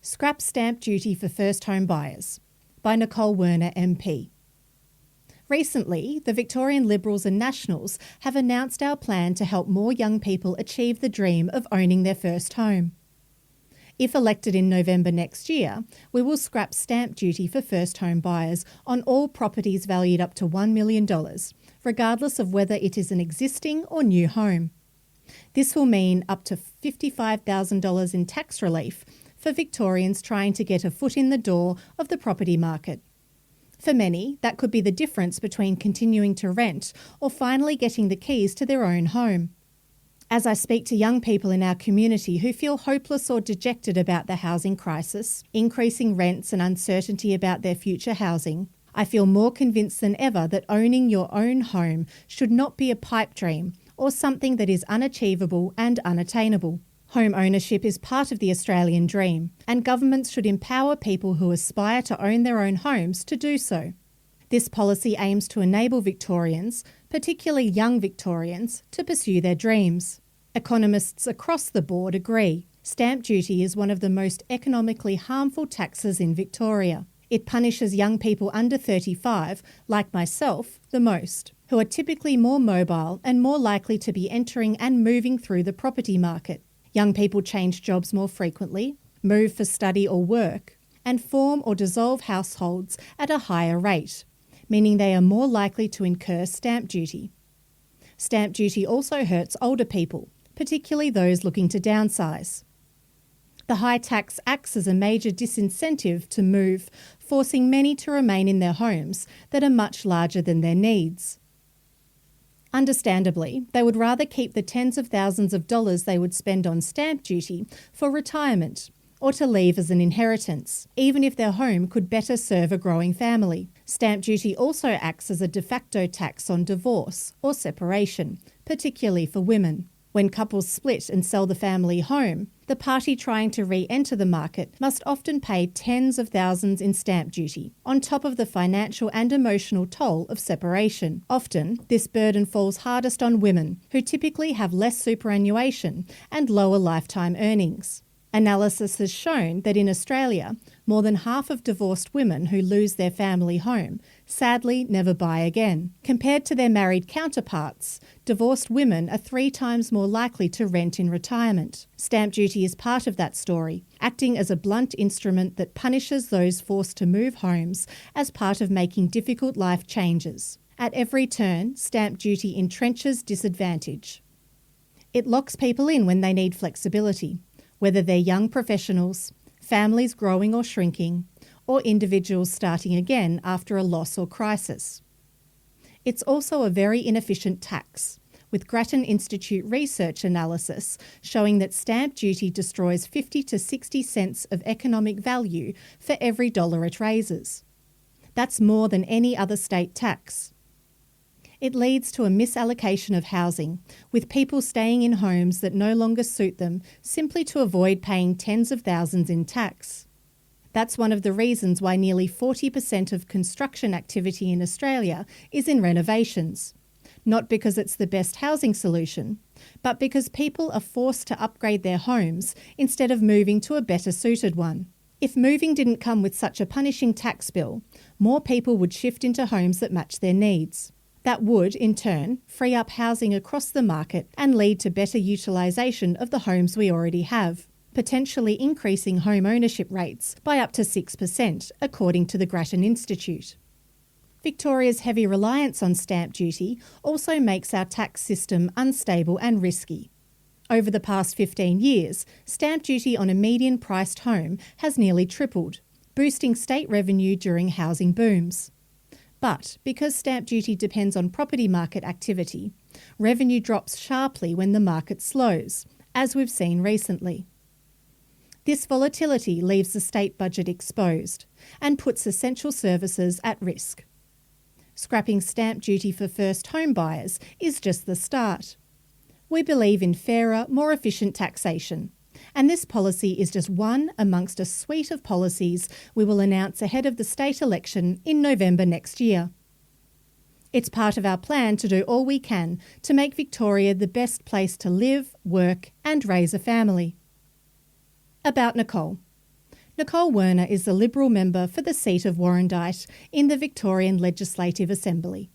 Scrap stamp duty for first home buyers, by Nicole Werner MP. Recently, the Victorian Liberals and Nationals have announced our plan to help more young people achieve the dream of owning their first home. If elected in November next year, we will scrap stamp duty for first home buyers on all properties valued up to $1 million, regardless of whether it is an existing or new home. This will mean up to $55,000 in tax relief for Victorians trying to get a foot in the door of the property market. For many, that could be the difference between continuing to rent or finally getting the keys to their own home. As I speak to young people in our community who feel hopeless or dejected about the housing crisis, increasing rents and uncertainty about their future housing, I feel more convinced than ever that owning your own home should not be a pipe dream or something that is unachievable and unattainable. Home ownership is part of the Australian dream, and governments should empower people who aspire to own their own homes to do so. This policy aims to enable Victorians, particularly young Victorians, to pursue their dreams. Economists across the board agree. Stamp duty is one of the most economically harmful taxes in Victoria. It punishes young people under 35, like myself, the most, who are typically more mobile and more likely to be entering and moving through the property market. Young people change jobs more frequently, move for study or work, and form or dissolve households at a higher rate, meaning they are more likely to incur stamp duty. Stamp duty also hurts older people, particularly those looking to downsize. The high tax acts as a major disincentive to move, forcing many to remain in their homes that are much larger than their needs. Understandably, they would rather keep the tens of thousands of dollars they would spend on stamp duty for retirement or to leave as an inheritance, even if their home could better serve a growing family. Stamp duty also acts as a de facto tax on divorce or separation, particularly for women. When couples split and sell the family home, the party trying to re-enter the market must often pay tens of thousands in stamp duty, on top of the financial and emotional toll of separation. Often, this burden falls hardest on women, who typically have less superannuation and lower lifetime earnings. Analysis has shown that in Australia, more than half of divorced women who lose their family home sadly never buy again. Compared to their married counterparts, divorced women are 3 times more likely to rent in retirement. Stamp duty is part of that story, acting as a blunt instrument that punishes those forced to move homes as part of making difficult life changes. At every turn, stamp duty entrenches disadvantage. It locks people in when they need flexibility, whether they're young professionals, families growing or shrinking, or individuals starting again after a loss or crisis. It's also a very inefficient tax, with Grattan Institute research analysis showing that stamp duty destroys 50 to 60 cents of economic value for every dollar it raises. That's more than any other state tax. It leads to a misallocation of housing, with people staying in homes that no longer suit them simply to avoid paying tens of thousands in tax. That's one of the reasons why nearly 40% of construction activity in Australia is in renovations. Not because it's the best housing solution, but because people are forced to upgrade their homes instead of moving to a better suited one. If moving didn't come with such a punishing tax bill, more people would shift into homes that match their needs. That would, in turn, free up housing across the market and lead to better utilisation of the homes we already have, potentially increasing home ownership rates by up to 6%, according to the Grattan Institute. Victoria's heavy reliance on stamp duty also makes our tax system unstable and risky. Over the past 15 years, stamp duty on a median-priced home has nearly tripled, boosting state revenue during housing booms. But because stamp duty depends on property market activity, revenue drops sharply when the market slows, as we've seen recently. This volatility leaves the state budget exposed and puts essential services at risk. Scrapping stamp duty for first home buyers is just the start. We believe in fairer, more efficient taxation, and this policy is just one amongst a suite of policies we will announce ahead of the state election in November next year. It's part of our plan to do all we can to make Victoria the best place to live, work and raise a family. About Nicole. Nicole Werner is the Liberal member for the seat of Warrandyte in the Victorian Legislative Assembly.